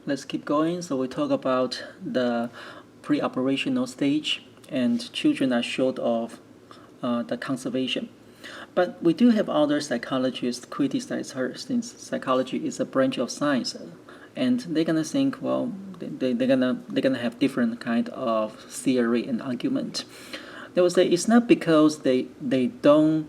let's keep going. So we talk about the pre-operational stage, and children are short of the conservation. But we do have other psychologists criticize her, since psychology is a branch of science, and they're gonna think, well, they're gonna have different kind of theory and argument. They will say it's not because they don't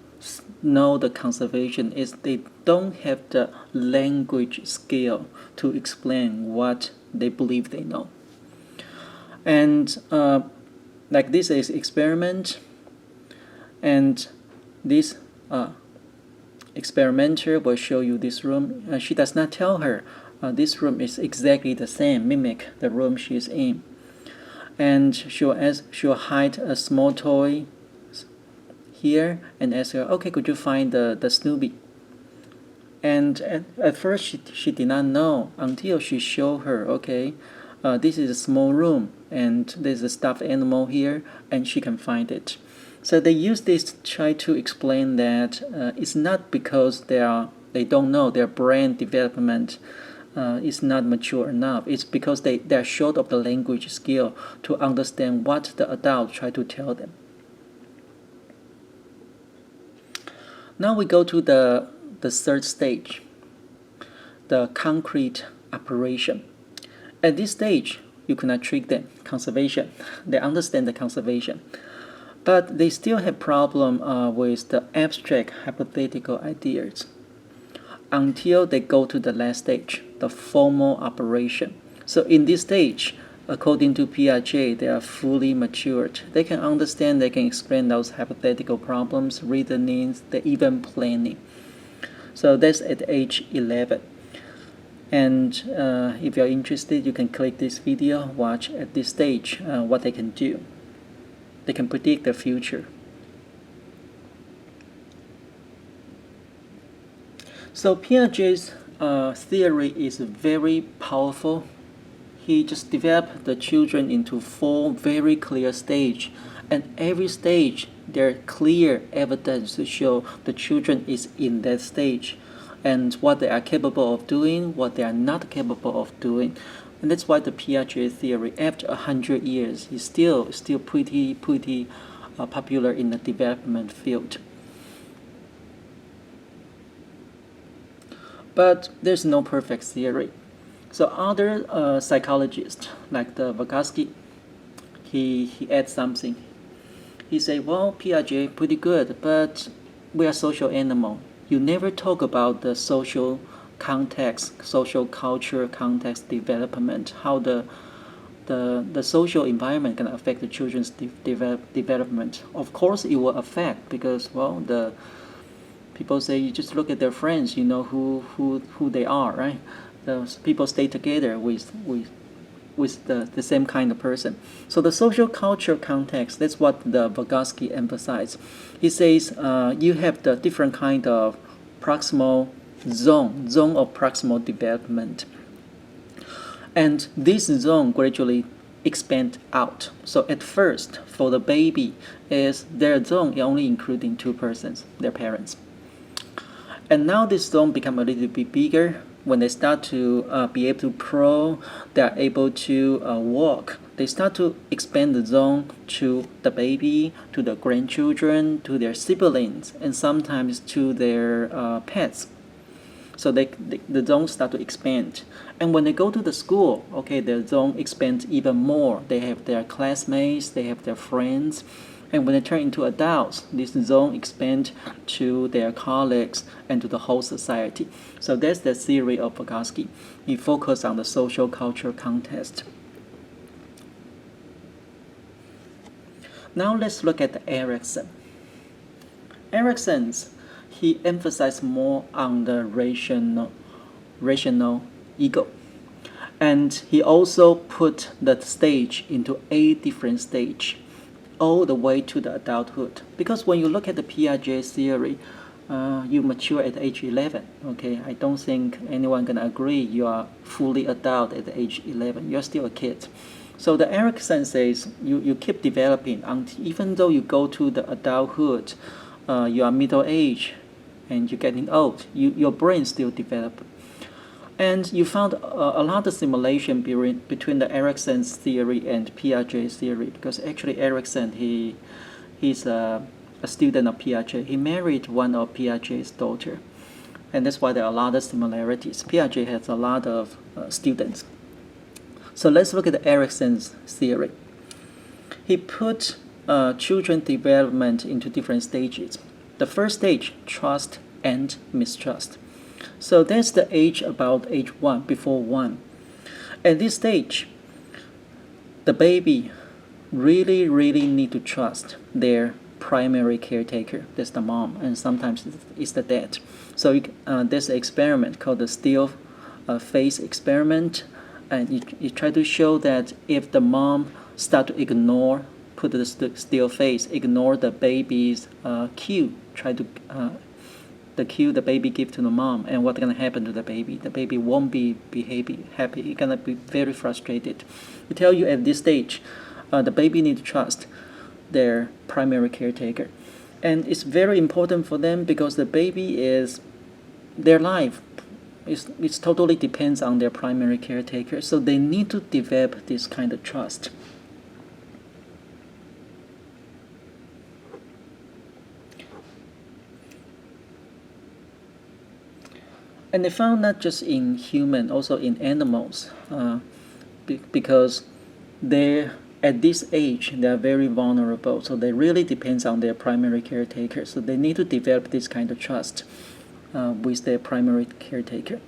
know the conservation, is they don't have the language skill to explain what they believe they know. And like this is experiment, and this experimenter will show you this room. She does not tell her this room is exactly the same, mimic the room she's in. And she'll hide a small toy here and ask her, okay, could you find the Snoopy? And at first she did not know until she showed her, okay, this is a small room and there's a stuffed animal here and she can find it. So they use this to try to explain that it's not because they don't know, their brain development is not mature enough. It's because they're short of the language skill to understand what the adult try to tell them. Now we go to the third stage, the concrete operation. At this stage, you cannot trick them, conservation. They understand the conservation. But they still have problem with the abstract hypothetical ideas until they go to the last stage, the formal operation. So in this stage, according to Piaget, they are fully matured. They can understand, they can explain those hypothetical problems, reasonings, even planning. So that's at age 11. And if you're interested, you can click this video, watch at this stage what they can do. They can predict the future. So Piaget's theory is very powerful. He just developed the children into 4 very clear stages, and every stage there are clear evidence to show the children is in that stage and what they are capable of doing, what they are not capable of doing. And that's why the Piaget theory, after 100 years, is still pretty popular in the development field. But there's no perfect theory. So other psychologists, like the Vygotsky, he adds something. He said, well, Piaget pretty good, but we are social animal. You never talk about the social context, social culture context development, how the social environment can affect the children's development. Of course, it will affect because, well, the people say you just look at their friends, you know who they are, right? Those people stay together with the same kind of person. So the social culture context, that's what the Vygotsky emphasized. He says you have the different kind of proximal zone of proximal development. And this zone gradually expand out. So at first, for the baby, is their zone only including 2 persons, their parents. And now this zone become a little bit bigger. When they start to be able to crawl, they are able to walk. They start to expand the zone to the baby, to the grandchildren, to their siblings, and sometimes to their pets. So the zone start to expand. And when they go to the school, okay, their zone expands even more. They have their classmates, they have their friends. And when they turn into adults, this zone expands to their colleagues and to the whole society. So that's the theory of Vygotsky. He focused on the social culture context. Now let's look at Erikson. Erikson's, he emphasized more on the rational ego. And he also put the stage into 8 different stages, all the way to the adulthood. Because when you look at the Piaget theory, you mature at age 11. Okay, I don't think anyone can agree you are fully adult at age 11. You're still a kid. So the Erikson says you keep developing until, even though you go to the adulthood, you are middle age, and you're getting old. Your brain still develop. And you found a lot of simulation between the Erikson's theory and Piaget's theory, because actually Erikson, he's a student of Piaget. He married one of Piaget's daughter, and that's why there are a lot of similarities. Piaget has a lot of students. So let's look at Erikson's theory. He put children development into different stages. The first stage, trust and mistrust. So that's the age about age 1, before 1. At this stage, the baby really need to trust their primary caretaker. That's the mom, and sometimes it's the dad. So there's an experiment called the still face experiment, and you try to show that if the mom start to ignore, put the still face, ignore the baby's cue, try to the cue the baby give to the mom, and what's gonna happen to the baby? The baby won't be happy. It's gonna be very frustrated. We tell you at this stage, the baby needs to trust their primary caretaker, and it's very important for them because the baby is their life. It totally depends on their primary caretaker, so they need to develop this kind of trust. And they found not just in human, also in animals, because at this age they are very vulnerable. So they really depends on their primary caretaker. So they need to develop this kind of trust with their primary caretaker.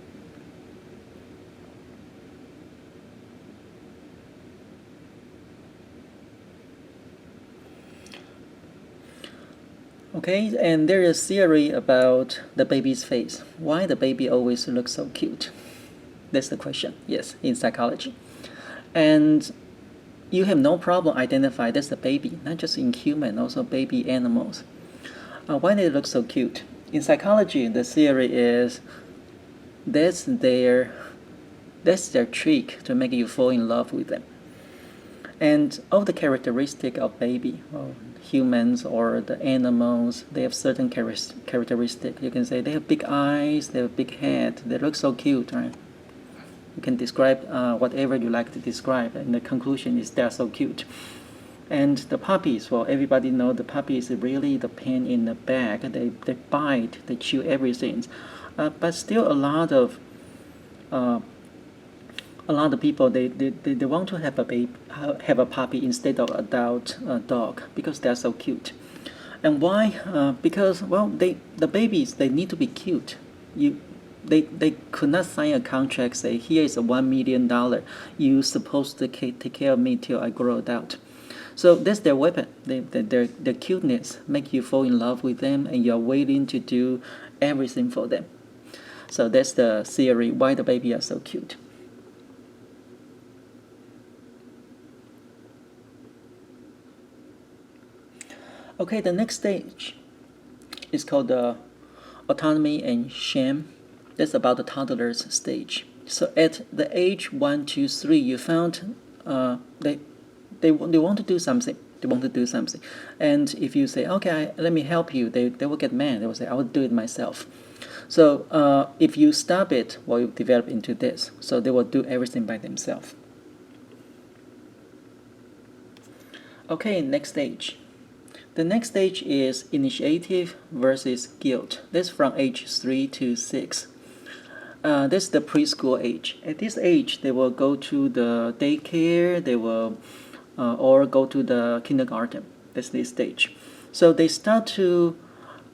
Okay, and there is theory about the baby's face. Why the baby always looks so cute? That's the question, yes, in psychology. And you have no problem identify that's the baby, not just in human, also baby animals. Why they look so cute? In psychology, the theory is that's their trick to make you fall in love with them. And all the characteristic of baby, humans or the animals, they have certain characteristic. You can say they have big eyes, they have big head, they look so cute, right? You can describe whatever you like to describe, and the conclusion is they're so cute. And the puppies, well, everybody know the puppies is really the pain in the back. They bite, they chew everything, but still a lot of people they want to have a puppy instead of adult dog because they're so cute. And why? Because well, the babies, they need to be cute. They could not sign a contract say here is $1 million. You supposed to take care of me till I grow out. So that's their weapon. Their cuteness make you fall in love with them, and you're willing to do everything for them. So that's the theory why the baby are so cute. Okay, the next stage is called the autonomy and shame. That's about the toddler's stage. So at the age 1, 2, 3, you found they want to do something. They want to do something, and if you say, okay, let me help you, they will get mad. They will say, I will do it myself. So if you stop it, well, you develop into this. So they will do everything by themselves. Okay, next stage. The next stage is initiative versus guilt. That's from age 3 to 6. That's the preschool age. At this age, they will go to the daycare, they will or go to the kindergarten. That's this stage. So they start to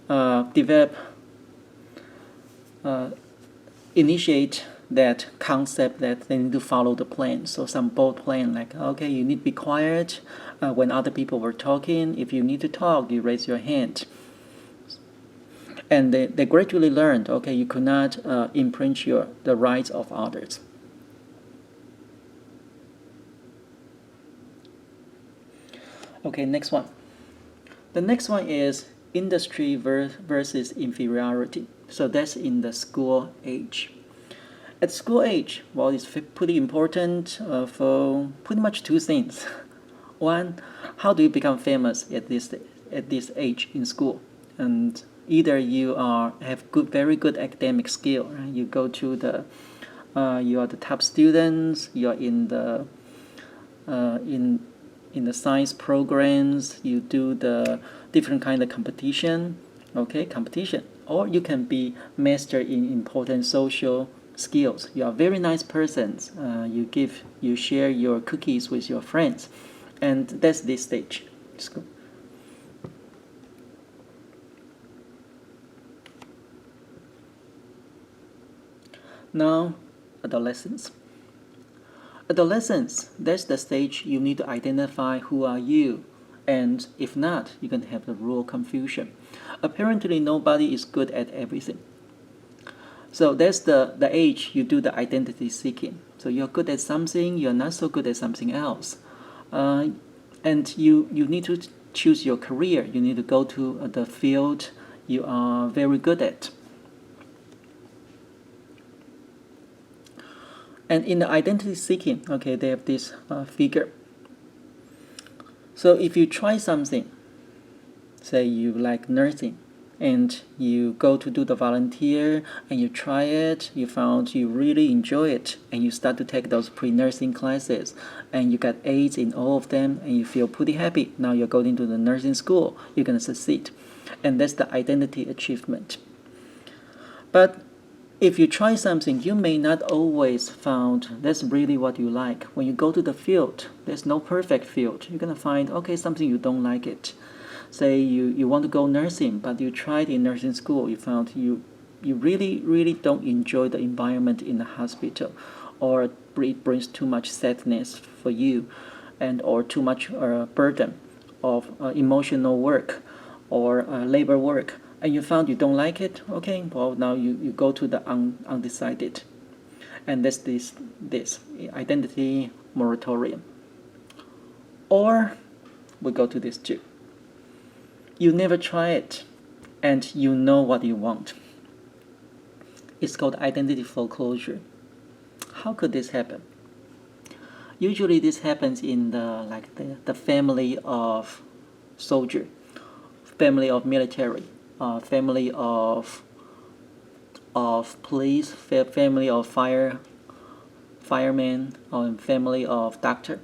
develop, initiate that concept that they need to follow the plan. So some bold plan like, okay, you need to be quiet when other people were talking. If you need to talk, you raise your hand. And they gradually learned, okay, you could not infringe the rights of others. Okay, next one. The next one is industry versus inferiority. So that's in the school age. At school age, well, it's pretty important for pretty much two things. One, how do you become famous at this age in school? And either you have very good academic skill, right? You go to the You are the top students. You are in the in the science programs. You do the different kind of competition. Okay, competition. Or you can be master in important social skills. You are very nice persons. You share your cookies with your friends, and that's this stage. School. Now, adolescence. Adolescence, that's the stage you need to identify who are you, and if not, you can have the real confusion. Apparently, nobody is good at everything. So that's the age you do the identity seeking. So you're good at something, you're not so good at something else. And you need to choose your career. You need to go to the field you are very good at. And in the identity seeking, okay, they have this figure. So if you try something, say you like nursing, and you go to do the volunteer, and you try it, you found you really enjoy it, and you start to take those pre-nursing classes, and you got A's in all of them, and you feel pretty happy. Now you're going to the nursing school, you're going to succeed. And that's the identity achievement. But if you try something, you may not always found that's really what you like. When you go to the field, there's no perfect field. You're going to find, okay, something you don't like it. Say you want to go nursing, but you tried in nursing school, you found you really don't enjoy the environment in the hospital, or it brings too much sadness for you, and or too much burden of emotional work or labor work, and you found you don't like it. Okay, well, now you go to the undecided, and that's this identity moratorium. Or we go to this too. You never try it, and you know what you want. It's called identity foreclosure. How could this happen? Usually this happens in the family of soldier, family of military, family of police, family of fireman, or family of doctor.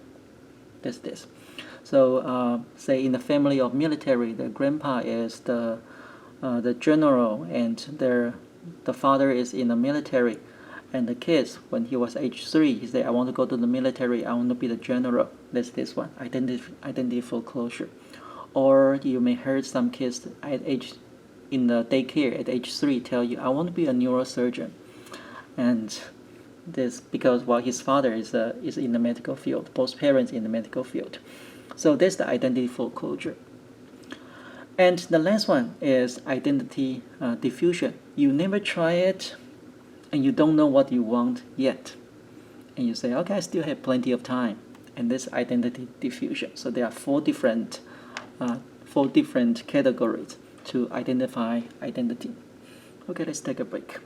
That's this. So say in the family of military, the grandpa is the general, and the father is in the military, and the kids, when he was age 3, he said, I want to go to the military, I want to be the general. That's this one, identity foreclosure. Or you may heard some kids in the daycare at age 3 tell you, I want to be a neurosurgeon. And this because his father is in the medical field, both parents in the medical field. So that's the identity foreclosure. And the last one is identity diffusion. You never try it, and you don't know what you want yet. And you say, okay, I still have plenty of time. And this identity diffusion. So there are four different categories to identify identity. Okay, let's take a break.